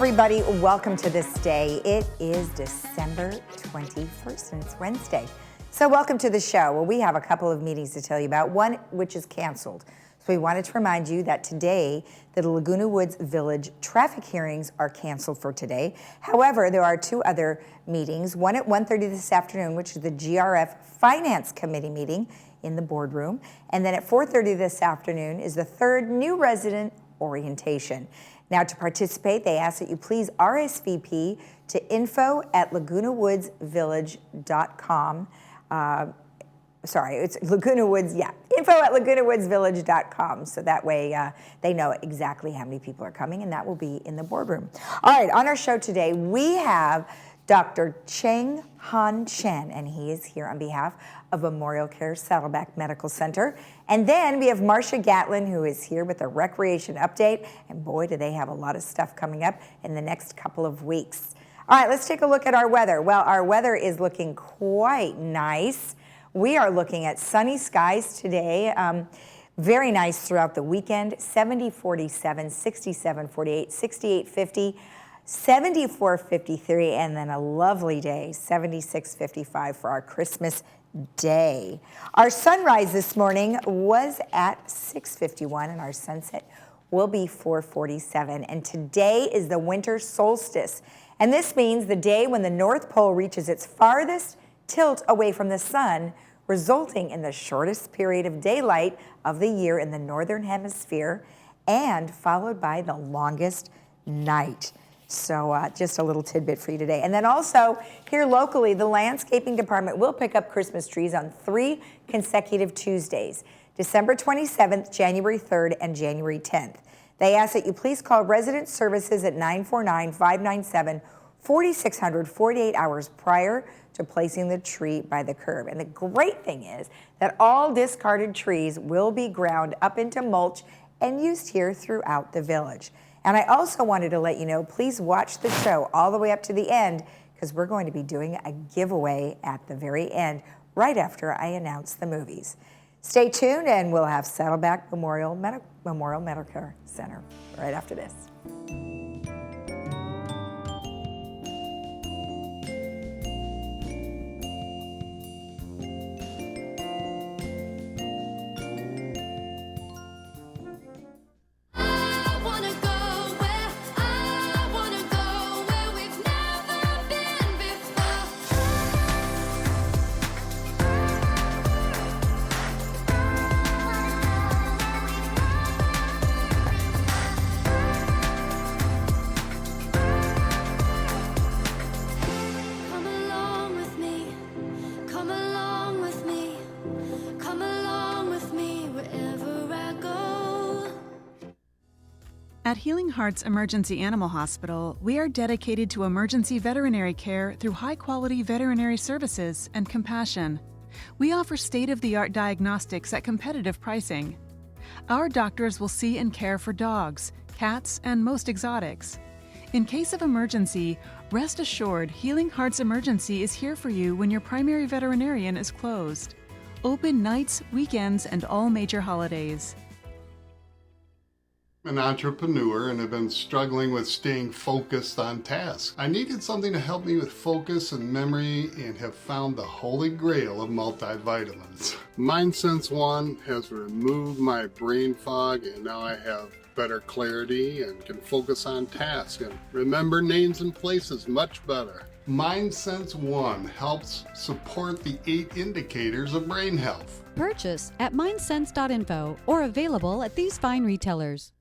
everybody. Welcome to This Day. It is December 21st and it's Wednesday. So welcome to the show. Well, we have a couple of meetings to tell you about, one which is canceled. So we wanted to remind you that today, the Laguna Woods Village traffic hearings are canceled for today. However, there are two other meetings, one at 1:30 this afternoon, which is the GRF Finance Committee meeting in the boardroom. And then at 4:30 this afternoon is the third new resident orientation. Now, to participate, they ask that you please RSVP to info@lagunawoodsvillage.com. It's Laguna Woods, info@lagunawoodsvillage.com. So that way they know exactly how many people are coming, and that will be in the boardroom. All right, on our show today, we have Dr. Cheng Han Chen, and he is here on behalf of Memorial Care Saddleback Medical Center. And then we have Marcia Gatlin, who is here with a recreation update. And boy, do they have a lot of stuff coming up in the next couple of weeks. All right, let's take a look at our weather. Well, our weather is looking quite nice. We are looking at sunny skies today. Very nice throughout the weekend. 70-47, 67-48, 68-50. 74-53, and then a lovely day, 76-55 for our Christmas day. Our sunrise this morning was at 6:51, and our sunset will be 4:47. And today is the winter solstice, and this means the day when the North Pole reaches its farthest tilt away from the sun, resulting in the shortest period of daylight of the year in the northern hemisphere, and followed by the longest night. So just a little tidbit for you today. And then also here locally, the landscaping department will pick up Christmas trees on 3 consecutive Tuesdays, December 27th, January 3rd, and January 10th. They ask that you please call resident services at 949-597-4600 48 hours prior to placing the tree by the curb. And the great thing is that all discarded trees will be ground up into mulch and used here throughout the village. And I also wanted to let you know, please watch the show all the way up to the end, because we're going to be doing a giveaway at the very end, right after I announce the movies. Stay tuned, and we'll have Saddleback Memorial Medical Care Center right after this. At Healing Hearts Emergency Animal Hospital, we are dedicated to emergency veterinary care through high-quality veterinary services and compassion. We offer state-of-the-art diagnostics at competitive pricing. Our doctors will see and care for dogs, cats, and most exotics. In case of emergency, rest assured Healing Hearts Emergency is here for you when your primary veterinarian is closed. Open nights, weekends, and all major holidays. I'm an entrepreneur and have been struggling with staying focused on tasks. I needed something to help me with focus and memory, and have found the holy grail of multivitamins. MindSense One has removed my brain fog, and now I have better clarity and can focus on tasks and remember names and places much better. MindSense One helps support the 8 indicators of brain health. Purchase at mindsense.info or available at these fine retailers.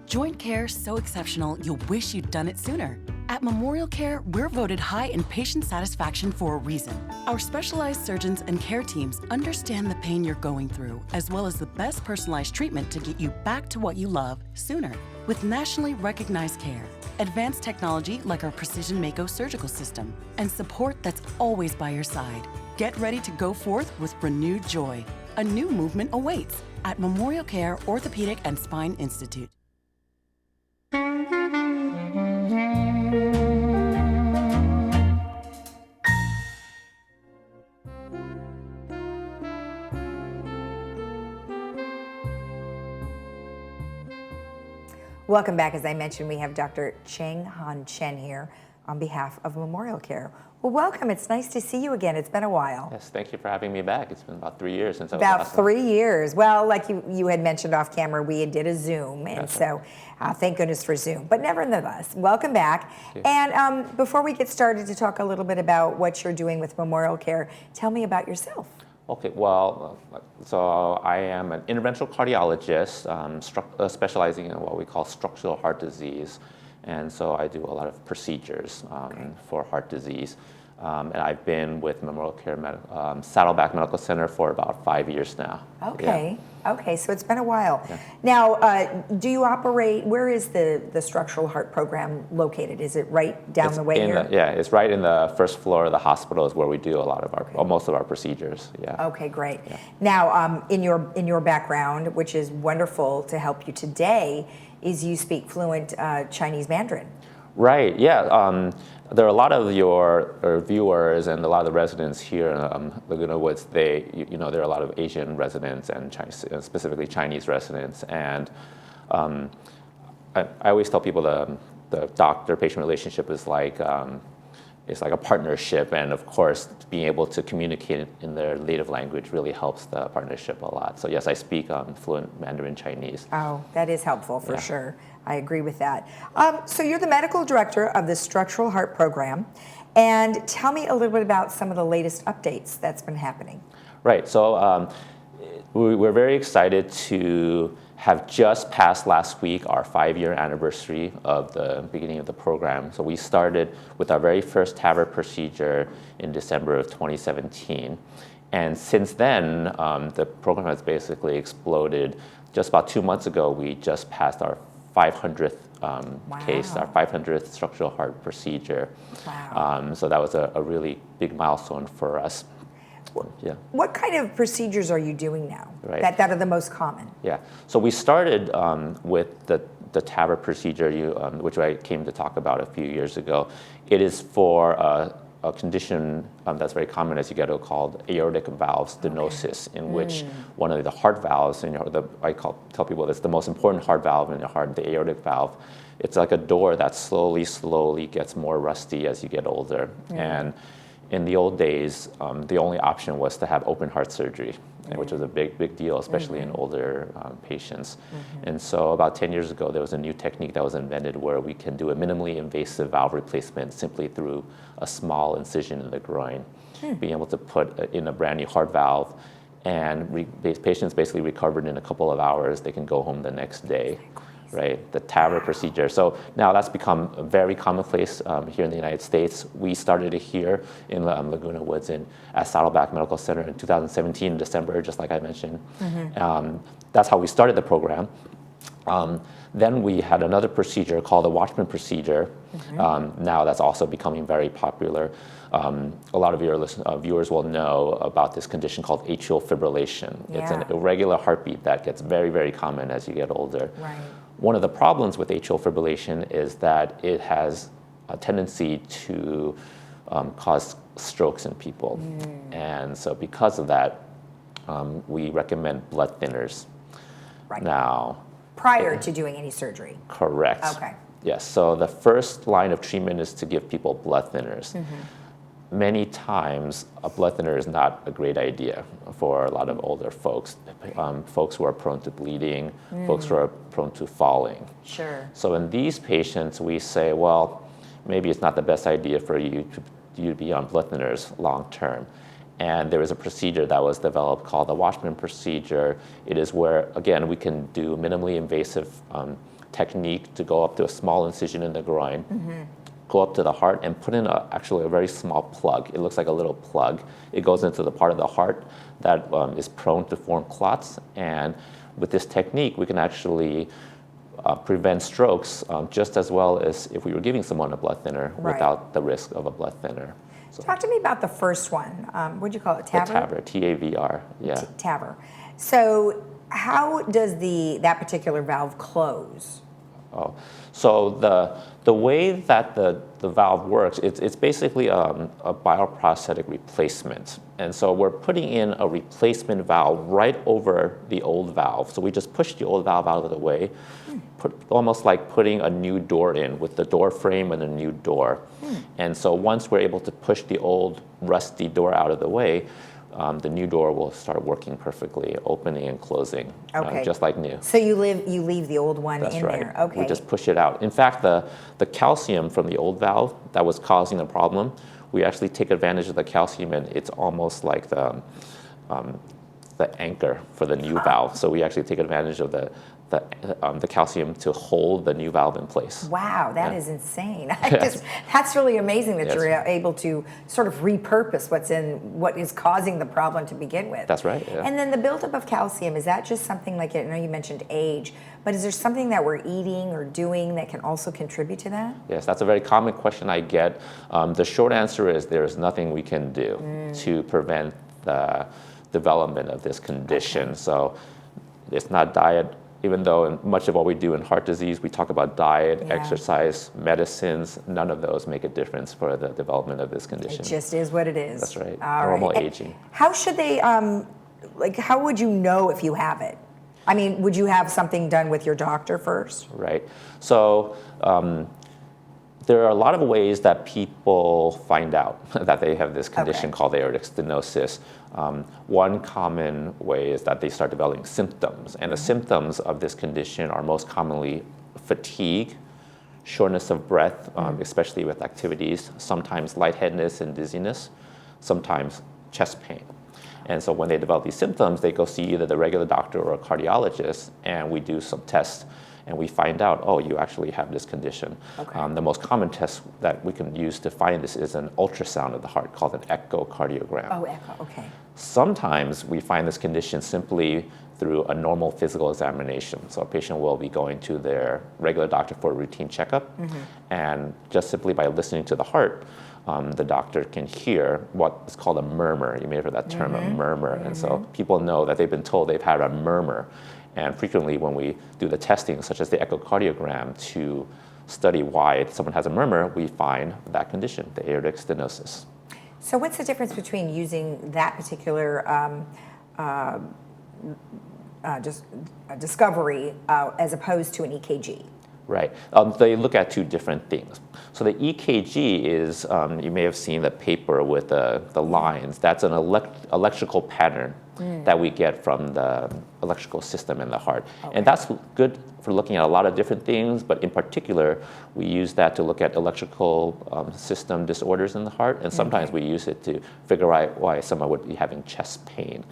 Joint care so exceptional you'll wish you'd done it sooner. At Memorial Care, we're voted high in patient satisfaction for a reason. Our specialized surgeons and care teams understand the pain you're going through, as well as the best personalized treatment to get you back to what you love sooner. With nationally recognized care, advanced technology like our Precision Mako surgical system, and support that's always by your side. Get ready to go forth with renewed joy. A new movement awaits at Memorial Care Orthopedic and Spine Institute. Welcome back. As I mentioned, we have Dr. Cheng Han Chen here on behalf of Memorial Care. Well, welcome. It's nice to see you again. It's been a while. Yes, thank you for having me back. It's been about 3 years since I was About last 3 years. Well, like you had mentioned off camera, we did a Zoom, and That's so thank goodness for Zoom. But nevertheless, welcome back. And before we get started to talk a little bit about what you're doing with Memorial Care, tell me about yourself. Okay, well, so I am an interventional cardiologist specializing in what we call structural heart disease. And so I do a lot of procedures for heart disease. And I've been with Memorial Care Saddleback Medical Center for about 5 years now. Okay. Okay, so it's been a while. Yeah. Now, do you operate, where is the structural heart program located? Is it right down the way here? It's right in the first floor of the hospital is where we do a lot of most of our procedures. Yeah. Okay, great. Yeah. Now, in your background, which is wonderful to help you today, is you speak fluent Chinese Mandarin. Right, yeah. There are a lot of your viewers and a lot of the residents here in Laguna Woods. There are a lot of Asian residents and specifically Chinese residents. And I always tell people the doctor-patient relationship is like a partnership, and of course, being able to communicate in their native language really helps the partnership a lot. So yes, I speak fluent Mandarin Chinese. Oh, that is helpful for sure. I agree with that. So you're the medical director of the Structural Heart Program, and tell me a little bit about some of the latest updates that's been happening. Right. So we're very excited to have just passed last week our 5-year anniversary of the beginning of the program. So we started with our very first TAVR procedure in December of 2017. And since then, the program has basically exploded. Just about 2 months ago, we just passed our 500th case, our 500th structural heart procedure. Wow. So that was a really big milestone for us. Yeah. What kind of procedures are you doing now that are the most common? Yeah. So we started with the TAVR procedure, which I came to talk about a few years ago. It is for a condition that's very common as you get it called aortic valve stenosis, in which one of the heart valves, tell people it's the most important heart valve in your heart, the aortic valve. It's like a door that slowly gets more rusty as you get older. And in the old days, the only option was to have open heart surgery, which was a big deal, especially in older patients. And so about 10 years ago, there was a new technique that was invented where we can do a minimally invasive valve replacement simply through a small incision in the groin, being able to put in a brand new heart valve, and patients basically recovered in a couple of hours. They can go home the next day. Right, the TAVR procedure. So now that's become very commonplace here in the United States. We started it here in Laguna Woods at Saddleback Medical Center in 2017, December, just like I mentioned. That's how we started the program. Then we had another procedure called the Watchman procedure. Now that's also becoming very popular. A lot of your viewers will know about this condition called atrial fibrillation. It's an irregular heartbeat that gets very, very common as you get older. Right. One of the problems with atrial fibrillation is that it has a tendency to cause strokes in people. And so because of that, we recommend blood thinners. Right. Now, prior to doing any surgery. Correct. Okay. Yes, so the first line of treatment is to give people blood thinners. Many times, a blood thinner is not a great idea for a lot of older folks. Folks who are prone to bleeding, folks who are prone to falling. Sure. So in these patients, we say, well, maybe it's not the best idea for you to be on blood thinners long term. And there is a procedure that was developed called the Watchman procedure. It is where, again, we can do a minimally invasive technique to go up to a small incision in the groin, go up to the heart and put in actually a very small plug. It looks like a little plug. It goes into the part of the heart that is prone to form clots. And with this technique, we can actually prevent strokes just as well as if we were giving someone a blood thinner without the risk of a blood thinner. So, talk to me about the first one. What'd you call it? TAVR? The TAVR, T-A-V-R, yeah. TAVR. So how does that particular valve close? Oh, so the way that the valve works, it's basically a bioprosthetic replacement. And so we're putting in a replacement valve right over the old valve. So we just push the old valve out of the way, almost like putting a new door in with the door frame and a new door. And so once we're able to push the old rusty door out of the way, the new door will start working perfectly, opening and closing, just like new. So you leave the old one That's in right. there. Okay. We just push it out. In fact, the calcium from the old valve that was causing the problem, we actually take advantage of the calcium, and it's almost like the anchor for the new valve. So we actually take advantage of the calcium to hold the new valve in place. Wow, that is insane. That's really amazing that you're able to sort of repurpose what is causing the problem to begin with. That's right. Yeah. And then the buildup of calcium, is that just something like, I know you mentioned age, but is there something that we're eating or doing that can also contribute to that? Yes, that's a very common question I get. The short answer is there is nothing we can do to prevent the development of this condition. So it's not diet. Even though in much of what we do in heart disease, we talk about diet, exercise, medicines, none of those make a difference for the development of this condition. It just is what it is. That's right. All Normal right. aging. How should they, how would you know if you have it? I mean, would you have something done with your doctor first? Right. So there are a lot of ways that people find out that they have this condition called aortic stenosis. One common way is that they start developing symptoms, and the symptoms of this condition are most commonly fatigue, shortness of breath, especially with activities, sometimes lightheadedness and dizziness, sometimes chest pain. And so when they develop these symptoms, they go see either the regular doctor or a cardiologist, and we do some tests, and we find out, oh, you actually have this condition. The most common test that we can use to find this is an ultrasound of the heart called an echocardiogram. Oh, echo, okay. Sometimes we find this condition simply through a normal physical examination. So a patient will be going to their regular doctor for a routine checkup, and just simply by listening to the heart, the doctor can hear what is called a murmur. You may have heard that term, a murmur. And so people know that they've been told they've had a murmur. And frequently when we do the testing, such as the echocardiogram, to study why someone has a murmur, we find that condition, the aortic stenosis. So what's the difference between using that particular discovery as opposed to an EKG? Right. They look at two different things. So the EKG is, you may have seen the paper with the lines. That's an electrical pattern that we get from the electrical system in the heart. And that's good for looking at a lot of different things, but in particular, we use that to look at electrical system disorders in the heart, and sometimes we use it to figure out why someone would be having chest pain.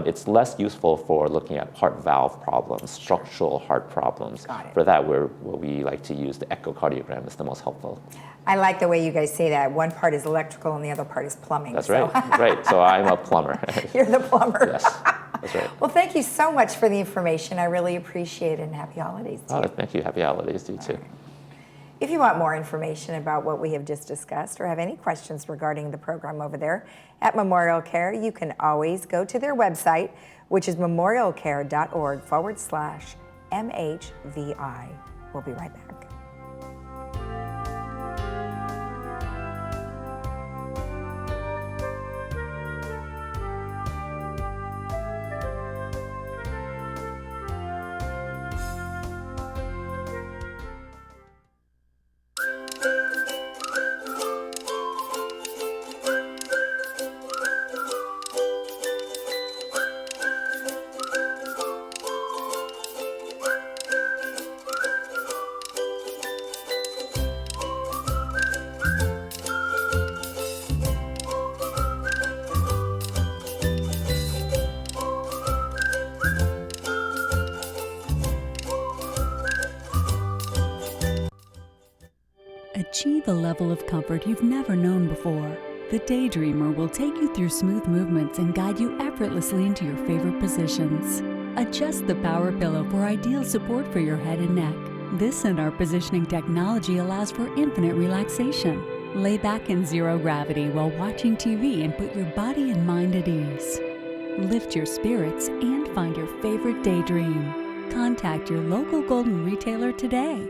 It's less useful for looking at heart valve problems, structural heart problems. For that, we like to use the echocardiogram. It's the most helpful. I like the way you guys say that. One part is electrical and the other part is plumbing. That's right. Right. So I'm a plumber. You're the plumber. Yes. That's right. Well, thank you so much for the information. I really appreciate it, and happy holidays to you. Thank you. Happy holidays to you too. If you want more information about what we have just discussed or have any questions regarding the program over there at Memorial Care, you can always go to their website, which is memorialcare.org/MHVI. We'll be right back. Achieve a level of comfort you've never known before. The Daydreamer will take you through smooth movements and guide you effortlessly into your favorite positions. Adjust the power pillow for ideal support for your head and neck. This and our positioning technology allows for infinite relaxation. Lay back in zero gravity while watching TV and put your body and mind at ease. Lift your spirits and find your favorite daydream. Contact your local Golden retailer today.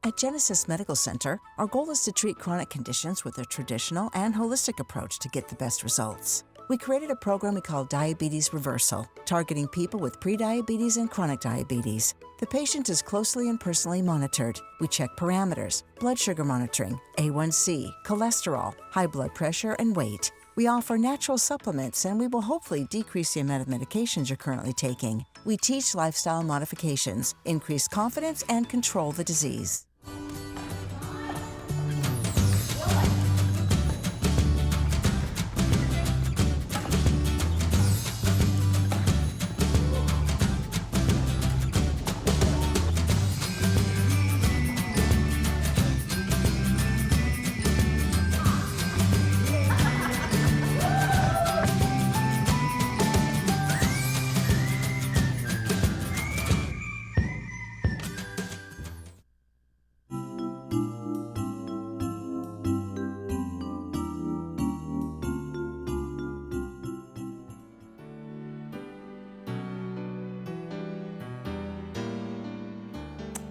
At Genesis Medical Center, our goal is to treat chronic conditions with a traditional and holistic approach to get the best results. We created a program we call Diabetes Reversal, targeting people with prediabetes and chronic diabetes. The patient is closely and personally monitored. We check parameters, blood sugar monitoring, A1C, cholesterol, high blood pressure, and weight. We offer natural supplements, and we will hopefully decrease the amount of medications you're currently taking. We teach lifestyle modifications, increase confidence, and control the disease.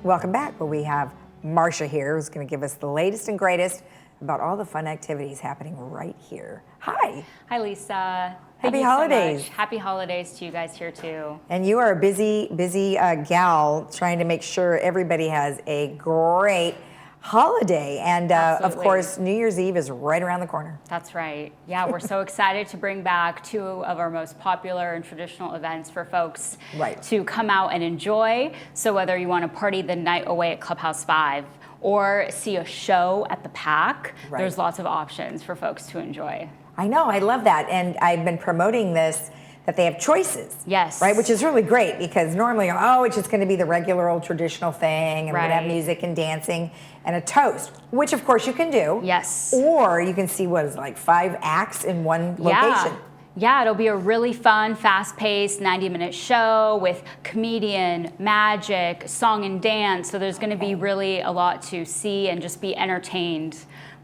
Welcome back, where we have Marcia here, who's going to give us the latest and greatest about all the fun activities happening right here. Hi. Hi, Lisa. Happy holidays. So much. Happy holidays to you guys here too. And you are a busy gal trying to make sure everybody has a great holiday. And of course, New Year's Eve is right around the corner. That's right. Yeah, we're so excited to bring back two of our most popular and traditional events for folks to come out and enjoy. So whether you want to party the night away at Clubhouse 5 or see a show at the Pack, there's lots of options for folks to enjoy. I know, I love that. And I've been promoting this, that they have choices. Yes. Right, which is really great, because normally, it's just going to be the regular old traditional thing, and we're going to have music and dancing and a toast, which of course you can do. Yes. Or you can see 5 acts in one location. Yeah, it'll be a really fun, fast-paced 90-minute show with comedian, magic, song and dance. So there's going to be really a lot to see and just be entertained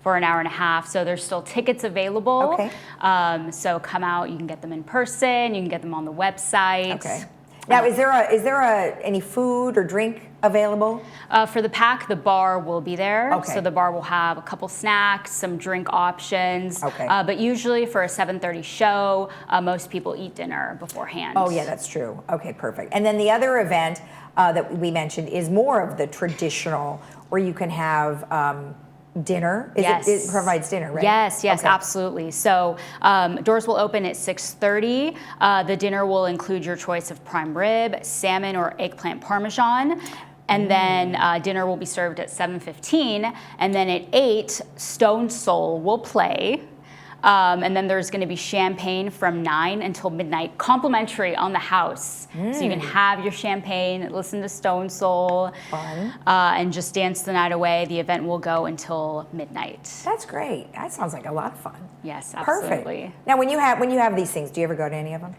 for an hour and a half. So there's still tickets available. Okay. So come out. You can get them in person. You can get them on the website. Okay. Now, is there any food or drink available? For the Pack, the bar will be there. Okay. So the bar will have a couple snacks, some drink options. Okay. But usually for a 7:30 show, most people eat dinner beforehand. Oh, yeah, that's true. Okay, perfect. And then the other event that we mentioned is more of the traditional, where you can have dinner. It provides dinner, right? Yes, okay. Absolutely. So doors will open at 6:30. The dinner will include your choice of prime rib, salmon, or eggplant parmesan. And then dinner will be served at 7:15. And then at 8, Stone Soul will play. And then there's going to be champagne from 9 until midnight, complimentary on the house. So you can have your champagne, listen to Stone Soul, and just dance the night away. The event will go until midnight. That's great. That sounds like a lot of fun. Yes, absolutely. Perfect. Now, when you have these things, do you ever go to any of them?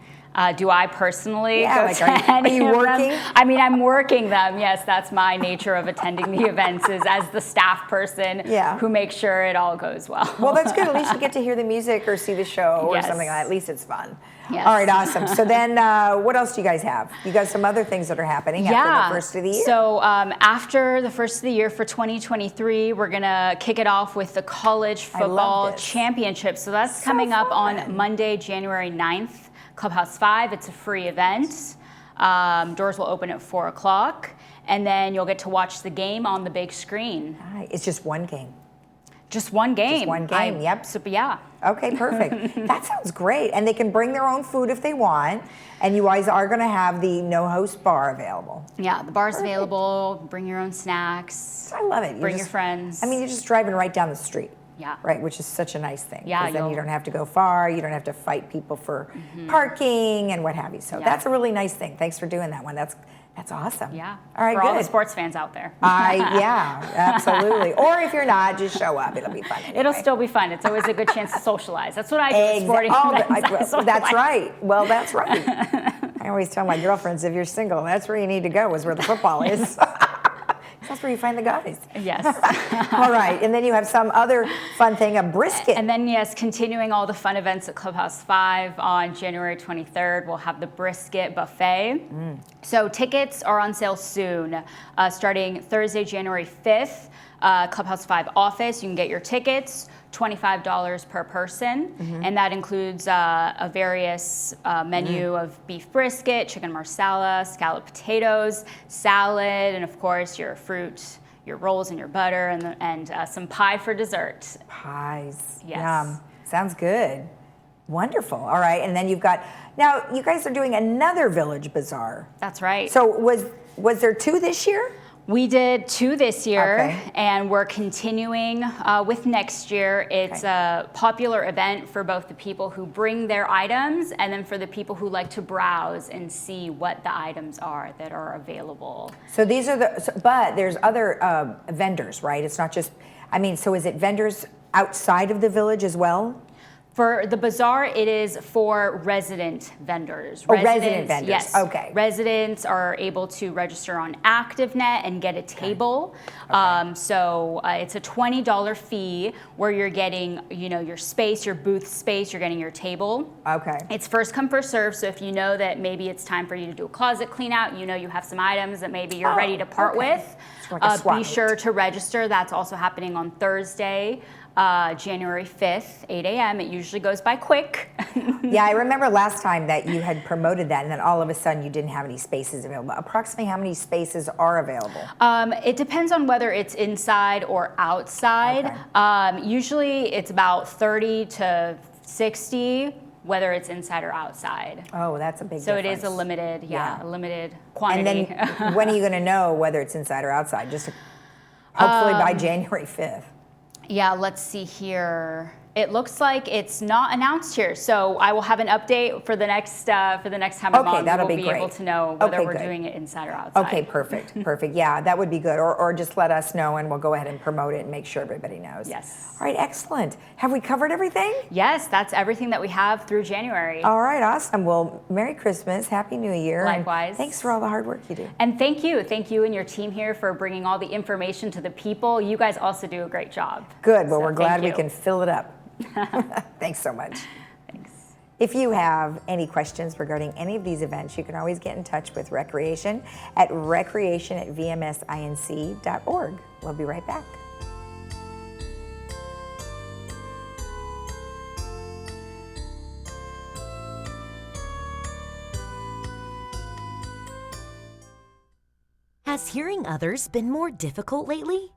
Do I personally go like, to are you of working? Them? I mean, I'm working them. Yes, that's my nature of attending the events, is as the staff person who makes sure it all goes well. Well, that's good. At least you get to hear the music or see the show or something like that. At least it's fun. Yes. All right, awesome. So then what else do you guys have? You got some other things that are happening after the first of the year? So after the first of the year for 2023, we're going to kick it off with the College Football Championship. So that's coming up on Monday, January 9th. Clubhouse 5, it's a free event. Doors will open at 4 o'clock, and then you'll get to watch the game on the big screen. It's just one game. Just one game. Just one game, yep. So, yeah. Okay, perfect. That sounds great. And they can bring their own food if they want, and you guys are going to have the no-host bar available. Yeah, the bar's available. Bring your own snacks. I love it. Bring your friends. I mean, you're just driving right down the street. Yeah. Right, which is such a nice thing. Yeah. Because then you don't have to go far. You don't have to fight people for parking and what have you. So that's a really nice thing. Thanks for doing that one. That's awesome. Yeah. All right, for good. all the sports fans out there. Yeah, absolutely. Or if you're not, just show up. It'll be fun. Anyway. It'll still be fun. It's always a good chance to socialize. That's what I do at sporting events. That's right. Well, that's right. I always tell my girlfriends, if you're single, that's where you need to go, is where the football is. That's where you find the guys. Yes. All right, and then you have some other fun thing, a brisket. And then, yes, continuing all the fun events at Clubhouse 5 on January 23rd, we'll have the brisket buffet. So tickets are on sale soon, starting Thursday, January 5th. Clubhouse 5 office, you can get your tickets, $25 per person, and that includes a various menu of beef brisket, chicken marsala, scalloped potatoes, salad, and of course your fruit, your rolls and your butter, and some pie for dessert. Pies. Yes. Yum. Sounds good. Wonderful. All right, and then you've got, now you guys are doing another Village Bazaar. That's right. So was there 2 this year? We did 2 this year, Okay. and we're continuing with next year. It's a popular event for both the people who bring their items and then for the people who like to browse and see what the items are that are available. So these are but there's other vendors, right? It's not just, I mean, so is it vendors outside of the village as well? For the bazaar, it is for resident vendors. Oh, resident vendors. Yes. Okay. Residents are able to register on ActiveNet and get a table. So it's a $20 fee where you're getting, your space, your booth space, you're getting your table. Okay. It's first come, first serve. So if you know that maybe it's time for you to do a closet clean out, you have some items that maybe you're ready to part with, It's like a swap be meet. sure to register. That's also happening on Thursday. January 5th, 8 a.m. It usually goes by quick. Yeah, I remember last time that you had promoted that and then all of a sudden you didn't have any spaces available. Approximately how many spaces are available? It depends on whether it's inside or outside. Usually it's about 30 to 60, whether it's inside or outside. Oh, that's a big So difference. it is a limited, Yeah. a limited And quantity. then when are you going to know whether it's inside or outside? Just hopefully by January 5th. Yeah, let's see here. It looks like it's not announced here, so I will have an update for the next time I'm on. that'll We'll be be able great. to know whether Okay, we're good. doing it inside or outside. Okay, perfect. Yeah, that would be good. Or just let us know and we'll go ahead and promote it and make sure everybody knows. Yes. All right, excellent. Have we covered everything? Yes, that's everything that we have through January. All right, awesome. Well, Merry Christmas, Happy New Year. and Likewise. thanks for all the hard work you do. And thank you and your team here for bringing all the information to the people. You guys also do a great job. Good. Well, So we're glad thank we you. can fill it up. Thanks so much. Thanks. If you have any questions regarding any of these events, you can always get in touch with Recreation at recreation@vmsinc.org. We'll be right back. Has hearing others been more difficult lately?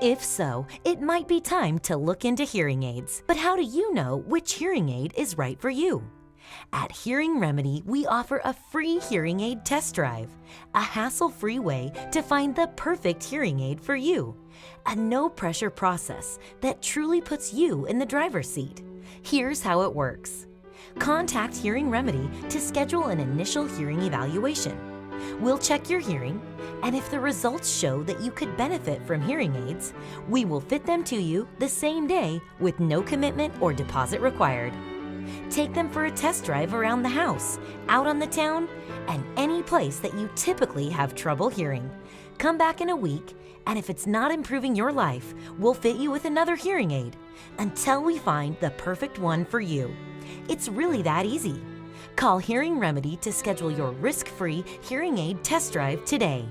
If so, it might be time to look into hearing aids. But how do you know which hearing aid is right for you? At Hearing Remedy, we offer a free hearing aid test drive, a hassle-free way to find the perfect hearing aid for you, a no-pressure process that truly puts you in the driver's seat. Here's how it works. Contact Hearing Remedy to schedule an initial hearing evaluation. We'll check your hearing, and if the results show that you could benefit from hearing aids, we will fit them to you the same day with no commitment or deposit required. Take them for a test drive around the house, out on the town, and any place that you typically have trouble hearing. Come back in a week, and if it's not improving your life, we'll fit you with another hearing aid until we find the perfect one for you. It's really that easy. Call Hearing Remedy to schedule your risk-free hearing aid test drive today.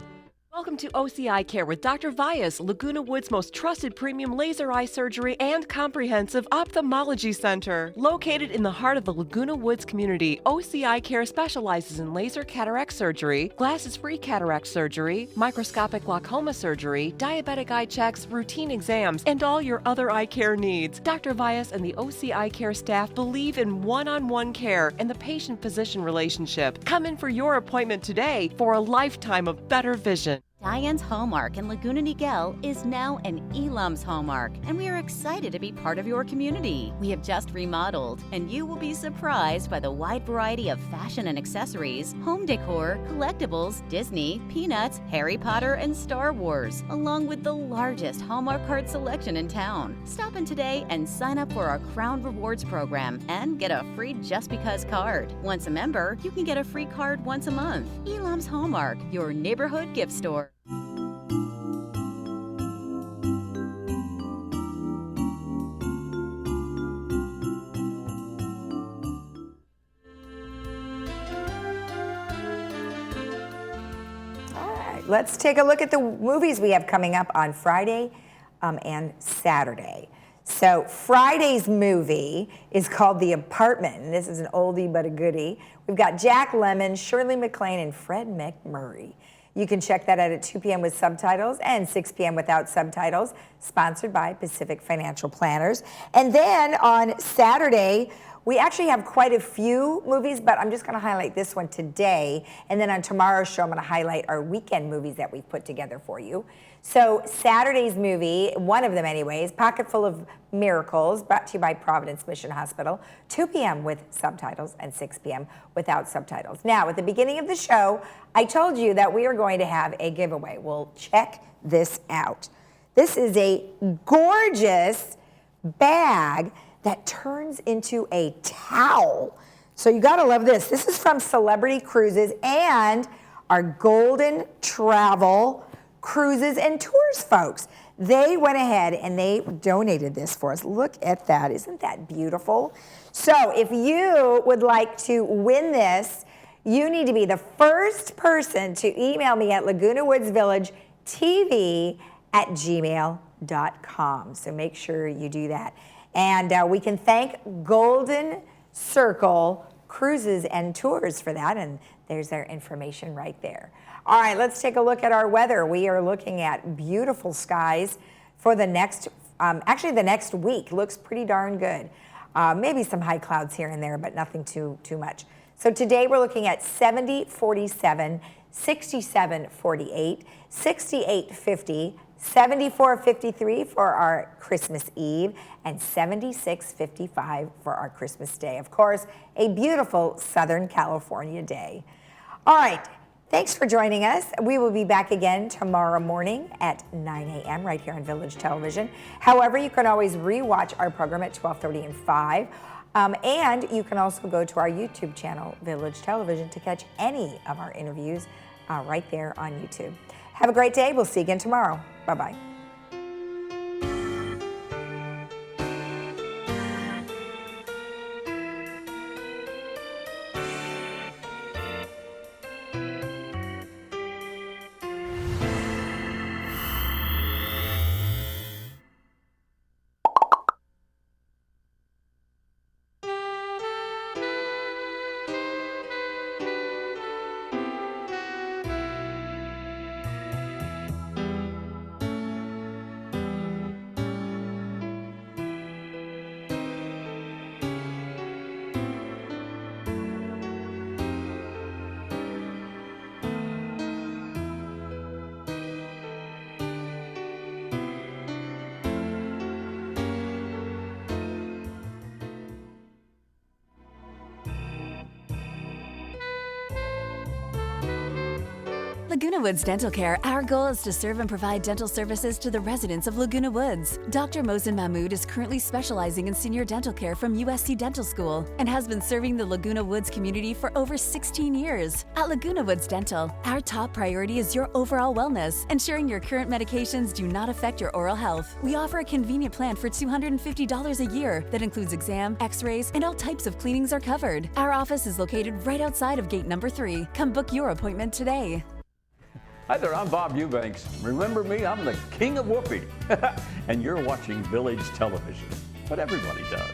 Welcome to OCI Care with Dr. Vyas, Laguna Woods' most trusted premium laser eye surgery and comprehensive ophthalmology center. Located in the heart of the Laguna Woods community, OCI Care specializes in laser cataract surgery, glasses-free cataract surgery, microscopic glaucoma surgery, diabetic eye checks, routine exams, and all your other eye care needs. Dr. Vyas and the OCI Care staff believe in one-on-one care and the patient-physician relationship. Come in for your appointment today for a lifetime of better vision. Diane's Hallmark in Laguna Niguel is now an Elam's Hallmark, and we are excited to be part of your community. We have just remodeled, and you will be surprised by the wide variety of fashion and accessories, home decor, collectibles, Disney, Peanuts, Harry Potter, and Star Wars, along with the largest Hallmark card selection in town. Stop in today and sign up for our Crown Rewards program and get a free Just Because card. Once a member, you can get a free card once a month. Elam's Hallmark, your neighborhood gift store. let's take a look at the movies we have coming up on Friday and Saturday. So Friday's movie is called The Apartment, and this is an oldie but a goodie. We've got Jack Lemmon, Shirley MacLaine, and Fred McMurray. You can check that out at 2 p.m. with subtitles and 6 p.m. without subtitles, sponsored by Pacific Financial Planners. And then on Saturday, we actually have quite a few movies, but I'm just going to highlight this one today. And then on tomorrow's show, I'm going to highlight our weekend movies that we've put together for you. So Saturday's movie, one of them anyways, Pocket Full of Miracles, brought to you by Providence Mission Hospital, 2 p.m. with subtitles and 6 p.m. without subtitles. Now, at the beginning of the show, I told you that we are going to have a giveaway. Well, check this out. This is a gorgeous bag that turns into a towel. So you gotta love this. This is from Celebrity Cruises and our Golden Travel Cruises and Tours folks. They went ahead and they donated this for us. Look at that, isn't that beautiful? So if you would like to win this, you need to be the first person to email me at Laguna Woods Village TV at gmail.com. So make sure you do that. And we can thank Golden Circle Cruises and Tours for that, and there's their information right there. All right, let's take a look at our weather. We are looking at beautiful skies for the next, actually the next week. Looks pretty darn good. Maybe some high clouds here and there, but nothing too much. So today we're looking at 70, 47, 67, 48, 68, 50, 74.53 for our Christmas Eve, and 76.55 for our Christmas Day. Of course, a beautiful Southern California day. All right, thanks for joining us. We will be back again tomorrow morning at 9 a.m. right here on Village Television. However, you can always rewatch our program at 12:30 and 5. And you can also go to our YouTube channel, Village Television, to catch any of our interviews right there on YouTube. Have a great day. We'll see you again tomorrow. Bye-bye. Laguna Woods Dental Care, our goal is to serve and provide dental services to the residents of Laguna Woods. Dr. Mohsen Mahmood is currently specializing in senior dental care from USC Dental School and has been serving the Laguna Woods community for over 16 years. At Laguna Woods Dental, our top priority is your overall wellness, ensuring your current medications do not affect your oral health. We offer a convenient plan for $250 a year that includes exam, x-rays, and all types of cleanings are covered. Our office is located right outside of gate number 3. Come book your appointment today. Hi there, I'm Bob Eubanks. Remember me? I'm the king of whoopee. And you're watching Village Television. But everybody does.